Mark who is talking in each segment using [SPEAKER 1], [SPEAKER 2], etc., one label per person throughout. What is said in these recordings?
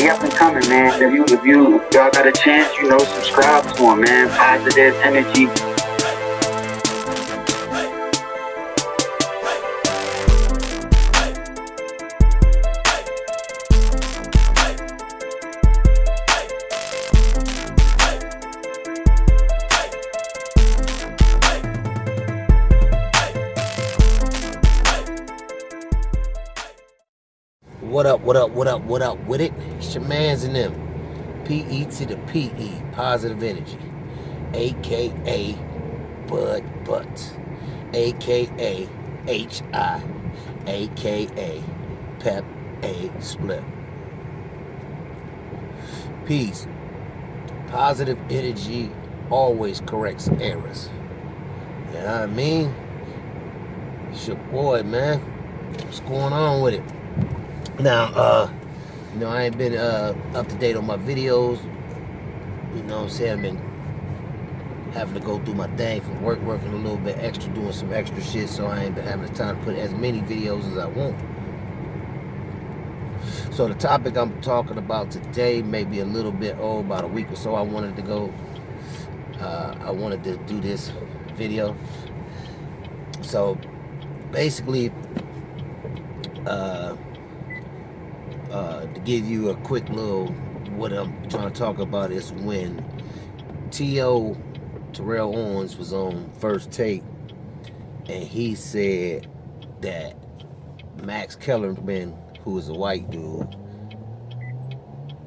[SPEAKER 1] He up and coming, man. If y'all got a chance, subscribe to him, man. Positive energy.
[SPEAKER 2] What up with it? It's your mans and them. PE to the PE, positive energy. AKA Bud Butts. AKA HI. AKA Pep A Split. Peace. Positive energy always corrects errors. You know what I mean? It's your boy, man. What's going on with it? Now, I ain't been up to date on my videos. You know what I'm saying? I've been having to go through my thing from working a little bit extra, doing some extra shit, so I ain't been having the time to put as many videos as I want. So the topic I'm talking about today may be a little bit old, about a week or so. I wanted to do this video. So basically, to give you a quick little, what I'm trying to talk about is when T.O. Terrell Owens was on First Take, and he said that Max Kellerman, who is a white dude,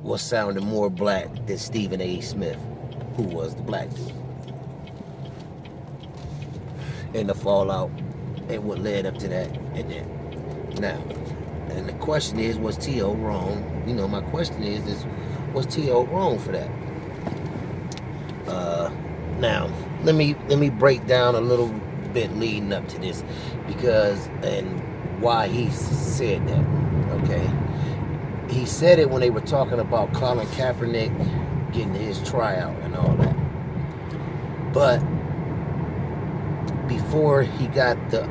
[SPEAKER 2] was sounding more black than Stephan A. Smith, who was the black dude. And the fallout and what led up to that and then. Now, and the question is, was T.O. wrong? My question is was T.O. wrong for that? Now, let me break down a little bit leading up to this, because and why he said that. Okay, he said it when they were talking about Colin Kaepernick getting his tryout and all that, but before he got the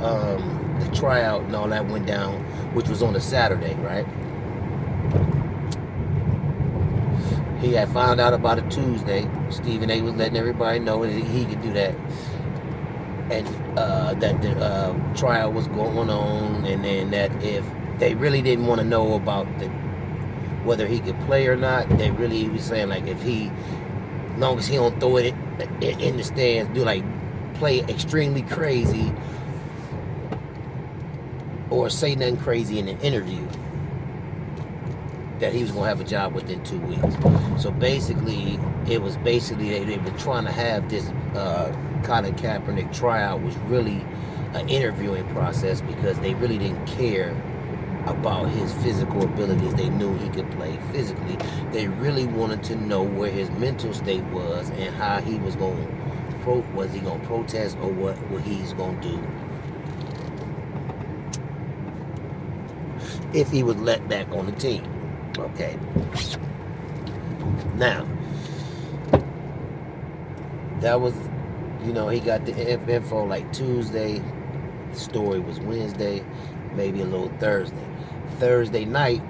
[SPEAKER 2] tryout and all that went down, which was on a Saturday, right? He had found out about it Tuesday. Stephan A was letting everybody know that he could do that, and that the trial was going on, and then that if they really didn't want to know about whether he could play or not, they really was saying like as long as he don't throw it in the stands, play extremely crazy or say nothing crazy in an interview, that he was going to have a job within 2 weeks. So basically, they were trying to have this Colin Kaepernick tryout was really an interviewing process, because they really didn't care about his physical abilities. They knew he could play physically. They really wanted to know where his mental state was and how he was going to was he going to protest, or what he's going to do if he was let back on the team. Okay. Now, that was, he got the info like Tuesday. The story was Wednesday, maybe a little Thursday. Thursday night,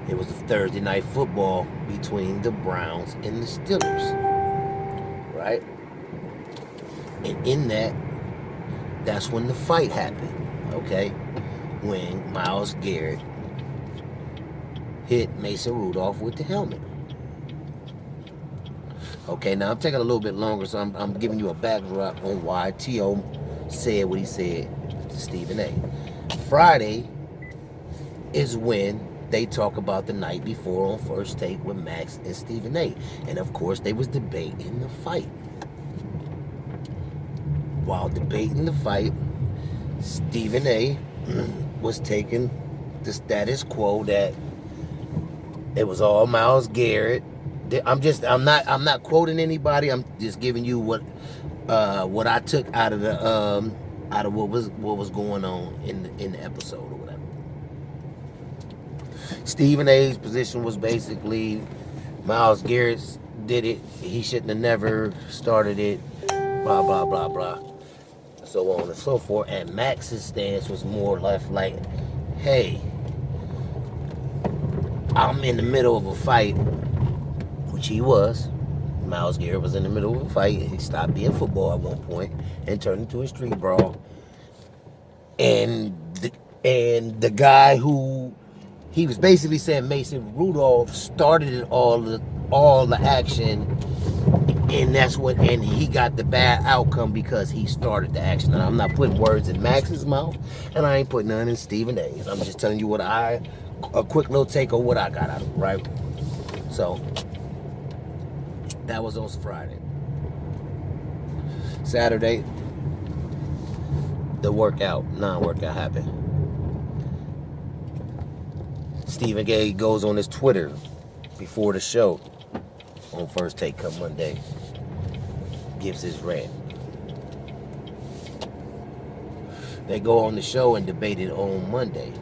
[SPEAKER 2] it was a Thursday night football between the Browns and the Steelers. Right? And in that's when the fight happened, okay? When Myles Garrett hit Mason Rudolph with the helmet. Okay, now I'm taking a little bit longer, so I'm giving you a backdrop on why T.O. said what he said to Stephan A. Friday is when they talk about the night before on First Take with Maxx and Stephan A. And of course, they was debating the fight. While debating the fight, Stephan A was taking the status quo that it was all Myles Garrett. I'm not quoting anybody. I'm just giving you what I took out of what was going on in the episode or whatever. Stephan A's position was basically Myles Garrett did it. He shouldn't have never started it. Blah blah blah blah. So on and so forth. And Max's stance was more or less like, hey, I'm in the middle of a fight, which he was. Myles Garrett was in the middle of a fight. He stopped being football at one point and turned into a street brawl. And the guy who he was basically saying Mason Rudolph started all the action, and that's what, and he got the bad outcome because he started the action. And I'm not putting words in Max's mouth, and I ain't putting none in Stephan A's. I'm just telling you a quick little take of what I got out of it, right? So that was on Friday. Saturday, the non-workout happened. Stephan A goes on his Twitter before the show on First Take come Monday, gives his rant. They go on the show and debate it on Monday.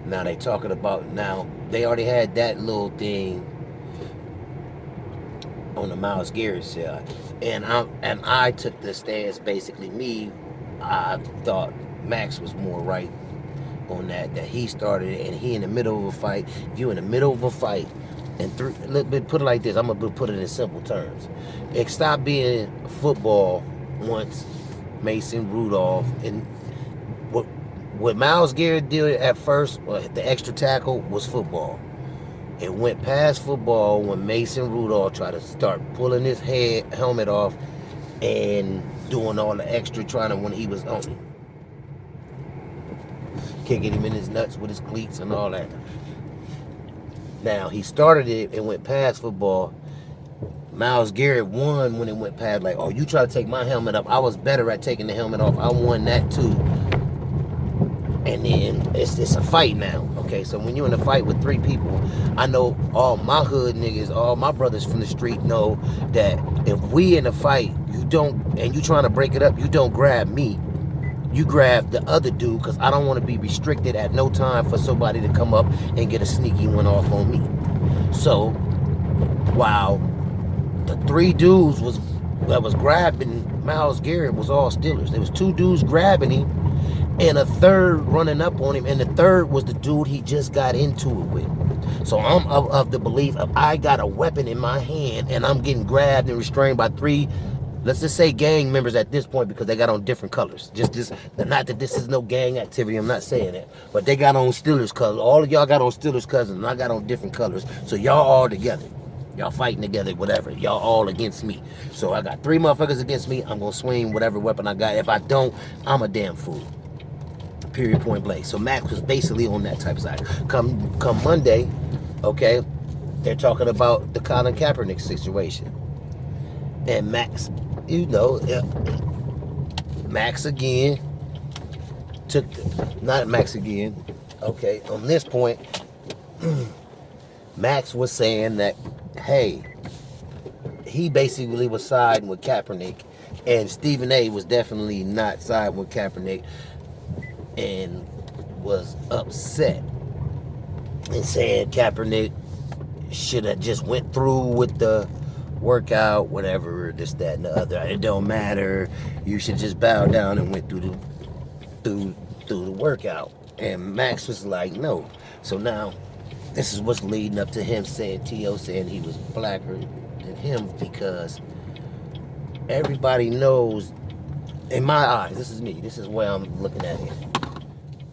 [SPEAKER 2] Now they talking about, now they already had that little thing on the Myles Garrett side, and I took the stance, basically I thought Maxx was more right on that he started it, and he in the middle of a fight. If you in the middle of a fight, and put it like this, I'm gonna put it in simple terms. It stopped being football once Mason Rudolph, and what Myles Garrett did at first, the extra tackle, was football. It went past football when Mason Rudolph tried to start pulling his helmet off and doing all the extra, when he was on him, kicking him in his nuts with his cleats and all that. Now, he started it and went past football. Myles Garrett won when it went past, like, oh, you try to take my helmet up. I was better at taking the helmet off. I won that too. And then it's a fight now. Okay, so when you're in a fight with three people, I know all my hood niggas, all my brothers from the street know that if we in a fight, and you trying to break it up, you don't grab me. You grab the other dude, because I don't want to be restricted at no time for somebody to come up and get a sneaky one off on me. So while the three dudes that was grabbing Myles Garrett was all Steelers. There was two dudes grabbing him and a third running up on him, and the third was the dude he just got into it with. So I'm of the belief of, I got a weapon in my hand and I'm getting grabbed and restrained by three, let's just say gang members at this point, because they got on different colors. Not that this is no gang activity, I'm not saying that, but they got on Steelers colors. All of y'all got on Steelers colors, and I got on different colors. So y'all all together. Y'all fighting together, whatever. Y'all all against me. So I got three motherfuckers against me. I'm going to swing whatever weapon I got. If I don't, I'm a damn fool. Period, point blank. So Maxx was basically on that type of side. Come Monday, okay, they're talking about the Colin Kaepernick situation. And Maxx, Maxx again okay, on this point, Maxx was saying that, hey, he basically was siding with Kaepernick, and Stephan A was definitely not siding with Kaepernick, and was upset and saying Kaepernick should have just went through with the workout, whatever, this, that, and the other. It don't matter. You should just bow down and went through the workout. And Maxx was like, no. So now, this is what's leading up to him saying, T.O. saying he was blacker than him, because everybody knows, in my eyes, this is me, this is where I'm looking at it.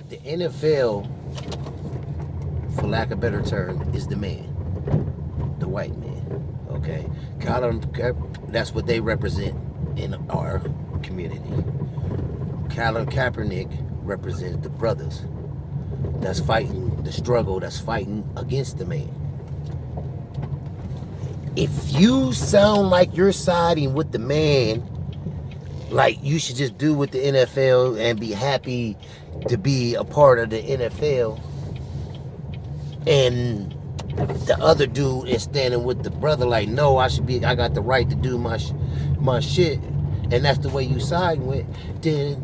[SPEAKER 2] The NFL, for lack of a better term, is the man, the white man, okay? That's what they represent in our community. Colin Kaepernick represents the brothers that's fighting the struggle, that's fighting against the man. If you sound like you're siding with the man, like you should just do with the NFL and be happy to be a part of the NFL, and the other dude is standing with the brother like, no, I got the right to do my shit, and that's the way you side with, then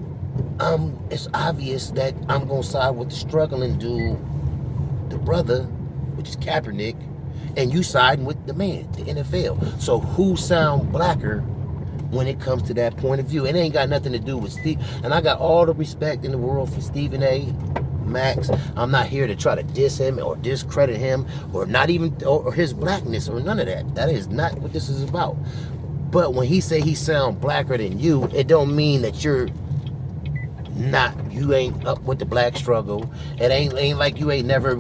[SPEAKER 2] it's obvious that I'm gonna side with the struggling dude, the brother, which is Kaepernick, and you siding with the man, the NFL. So who sound blacker when it comes to that point of view? It ain't got nothing to do with Steve, and I got all the respect in the world for Stephan A. Maxx. I'm not here to try to diss him or discredit him or not even or his blackness or none of that. That is not what this is about. But when he say he sound blacker than you, it don't mean that you ain't up with the black struggle. It ain't like you ain't never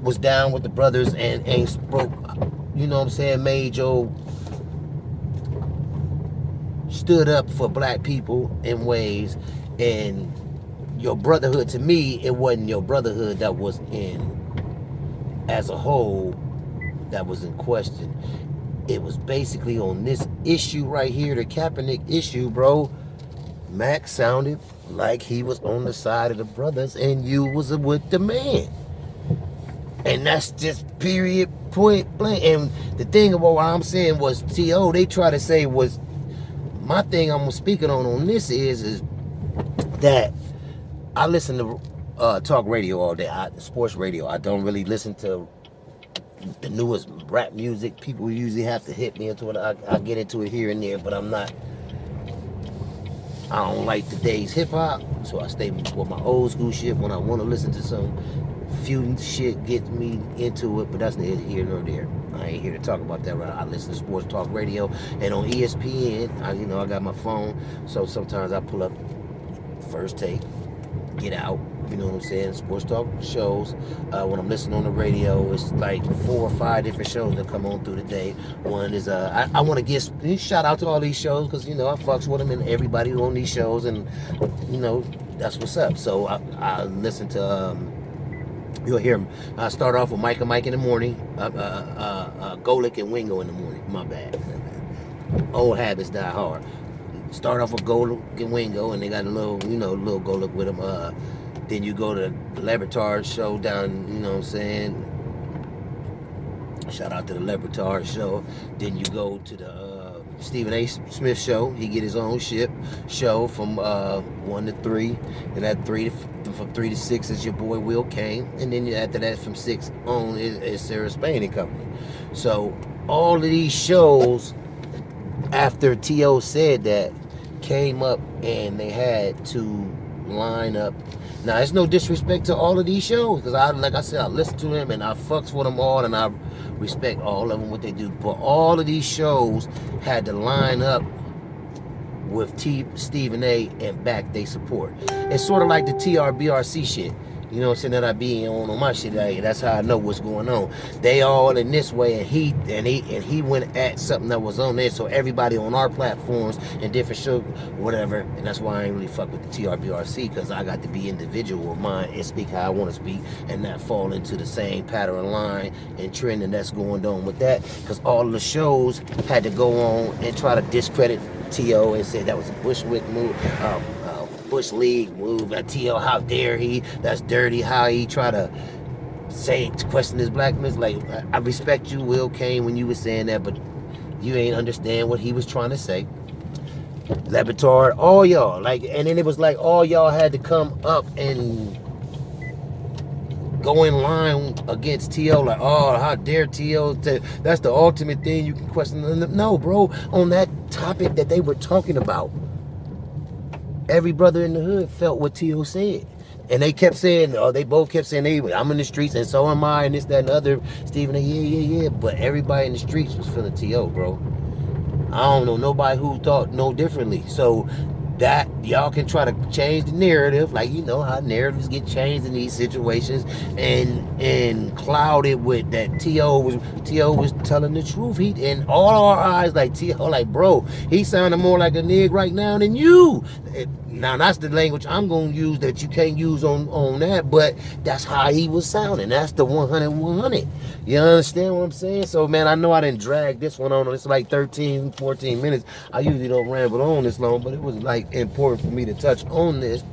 [SPEAKER 2] was down with the brothers and ain't spoke, you know what I'm saying, made your stood up for black people in ways. And your brotherhood, to me, it wasn't your brotherhood that was in as a whole that was in question. It was basically on this issue right here, the Kaepernick issue, bro. Maxx sounded like he was on the side of the brothers and you was with the man. And that's just period, point blank. And the thing about what I'm saying was T.O., they try to say was, my thing I'm speaking on this is that I listen to talk radio all day, sports radio. I don't really listen to the newest rap music. People usually have to hit me into it. I get into it here and there, but I don't like today's hip hop, so I stay with my old school shit when I want to listen to some few shit gets me into it, but that's neither here nor there. I ain't here to talk about that. Right? I listen to sports talk radio, and on ESPN, I got my phone, so sometimes I pull up First Take, Get Out, you know what I'm saying, sports talk shows. When I'm listening on the radio, it's like 4 or 5 different shows that come on through the day. One is I want to give shout out to all these shows because I fucks with them and everybody on these shows, and that's what's up. So I listen to you'll hear them. I start off with Mike and Mike in the morning, Golic and Wingo in the morning. My bad. Old habits die hard. Start off with Golic and Wingo, and they got a little Golic with them. Then you go to the Lebertard show down, you know what I'm saying? Shout out to the Lebertard show. Then you go to the Stephan A. Smith show. He get his own show from 1 to 3. And at from 3 to 6 is your boy Will Kane. And then after that from 6 on is Sarah Spain and Company. So all of these shows, after T.O. said that, came up and they had to line up. Now, it's no disrespect to all of these shows, because like I said, I listen to them and I fucks with them all and I respect all of them, what they do. But all of these shows had to line up with Stephan A. and back they support. It's sort of like the TRBRC shit. You know what I'm saying, that I be on my shit. That's how I know what's going on. They all in this way, and he went at something that was on there. So everybody on our platforms and different shows, whatever. And that's why I ain't really fuck with the TRBRC, because I got to be individual with mine and speak how I want to speak, and not fall into the same pattern line and trending that's going on with that. Because all of the shows had to go on and try to discredit T.O. and say that was a Bushwick move. Bush League move. T.O., how dare he? That's dirty. How he try to question his blackness. Like, I respect you, Will Kane, when you were saying that, but you ain't understand what he was trying to say. Lebertard, all y'all, and then it was like all y'all had to come up and go in line against T.O. Like, oh, how dare T.O. That's the ultimate thing you can question. No, bro, on that topic that they were talking about, every brother in the hood felt what T.O. said. And they kept saying, they both kept saying, hey, I'm in the streets and so am I, and this, that, and the other. Stephan, yeah. But everybody in the streets was feeling T.O., bro. I don't know nobody who thought no differently. So that y'all can try to change the narrative, like how narratives get changed in these situations, and cloud it with that T.O. was telling the truth. He in all our eyes, like T.O., like, bro, he sounded more like a nigga right now than you. Now that's the language I'm gonna use that you can't use on that, but that's how he was sounding. That's the 100. You understand what I'm saying? So, man, I know I didn't drag this one on. It's like 13, 14 minutes. I usually don't ramble on this long, but it was like important for me to touch on this,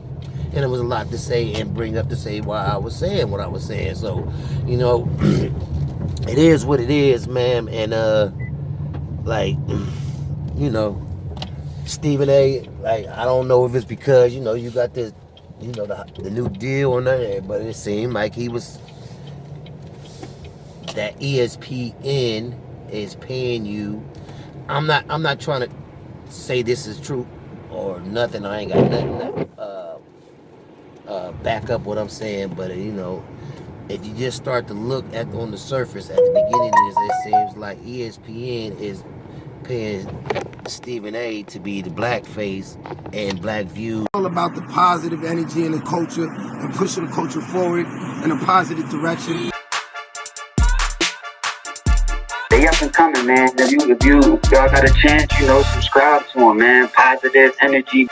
[SPEAKER 2] and it was a lot to say and bring up to say why I was saying what I was saying. So, it is what it is, man. And Stephan A., I don't know if it's because you got this, the new deal on there, but it seemed like he was, that ESPN is paying you. I'm not trying to say this is true or nothing. I ain't got nothing back up what I'm saying, but you know, if you just start to look at on the surface at the beginning of this, it seems like ESPN is paying Stephan A to be the black face and Black View.
[SPEAKER 3] All about the positive energy in the culture and pushing the culture forward in a positive direction.
[SPEAKER 1] They up and coming, man. If y'all got a chance, subscribe to them, man. Positive energy.